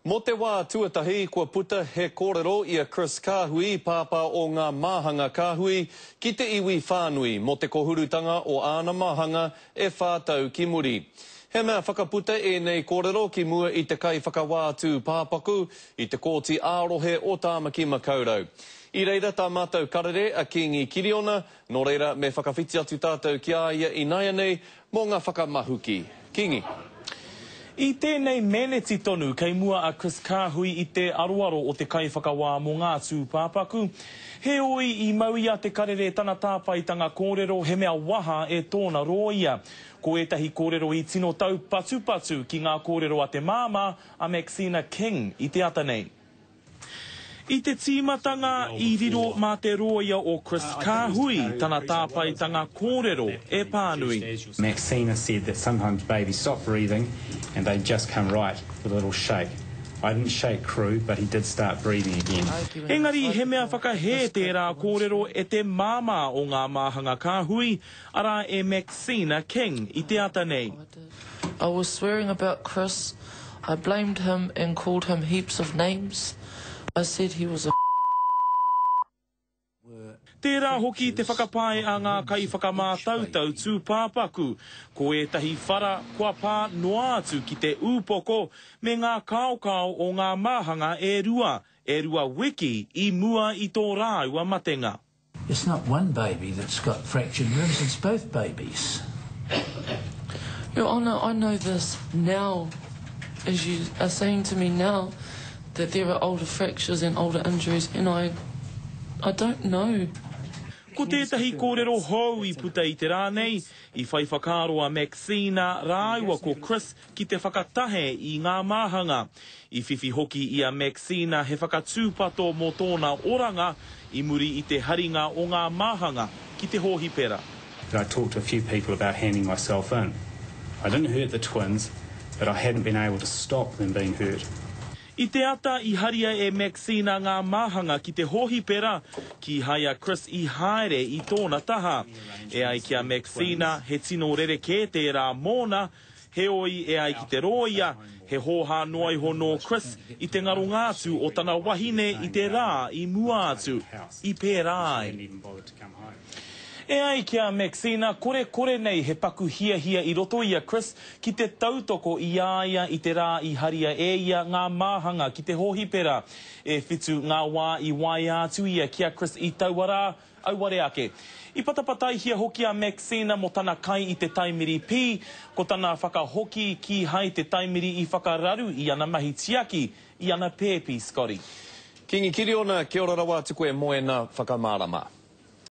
Mo te wā tuatahi kua puta he kōrero ia Chris Kāhui, pāpā o ngā māhanga Kāhui, ki te iwi whānui mo te kohurutanga o āna māhanga e whātau ki muri. He mea whakaputa e nei kōrero ki mua i te kai whakawātū pāpaku i te kōti ārohe o Tāmaki Makaurau. I reira tā mātou karere a Kingi Kiriona, nō reira me whakawhiti atu tātou ki a ia i naia nei mō ngā whakamahuki. Kingi. I tēnei meneti tonu kei mua a Chris Kāhui i te aroaro o te kai whakawā mō ngā tūpāpaku. He oi i maui a te karere tana tāpaitanga kōrero he mea waha e tōna roia. Ko etahi kōrero i tino tau patu ki ngā kōrero a te māma a Maxina King i te ata nei. I te tīmatanga i riro mā te roia o Chris Kāhui, tana tāpaitanga kōrero e pānui. Maxina said that sometimes babies stop breathing and they just come right with a little shake. I didn't shake Crew, but he did start breathing again. Engari, he mea whakahe tērā kōrero e te māma o ngā māhanga Kāhui, ara e Maxina King i te ata nei. I was swearing about Chris. I blamed him and called him heaps of names. I said he was a Tērā hoki te whakapae a ngā kai whakamātautau tūpāpaku, ko etahi whara kua pā noa atu ki te ūpoko me ngā kaukau o ngā māhanga e rua wiki i mua i tō rāua matenga. It's not one baby that's got fractured ribs, it's both babies. Your Honour, I know this now, as you are saying to me now, that there are older fractures and older injuries, and I don't know. Ko tētahi kōrero hou i puta i te rānei, i whai whakaro a Maxina rāua ko Chris ki te whakatahe i ngā māhanga. I whiwhi hoki i a Maxina he whakatūpato mō tōna oranga i muri i te haringa o ngā māhanga ki te hōhipera. I talked to a few people about handing myself in. I didn't hurt the twins, but I hadn't been able to stop them being hurt. I te ata i haria e Maxina ngā māhanga ki te hōhipera, ki haia Chris i haere i tōna taha. E ai ki a Maxina he tino rereke tērā mōna, he oi e ai ki te roia, he hōha noai hono Chris i te ngaro ngātu o tana wahine i te rā i mua atu, i pērai. E ai ki a Maxina, kore nei he paku hia i roto i a Chris ki te tautoko i aia i te rā i haria e ia ngā māhanga ki te hōhipera. E whitu ngā wā i wai atu ia ki a Chris i tauara auare ake. I patapatai hia hoki a Maxina mo tana kai i te taimiri pī, ko tana whakahoki ki hai te taimiri i whakararu i ana mahi tiaki, i ana pēpi, Scotty. Kingi Kiriona, kia ora rawa tuku e moena whakamārama.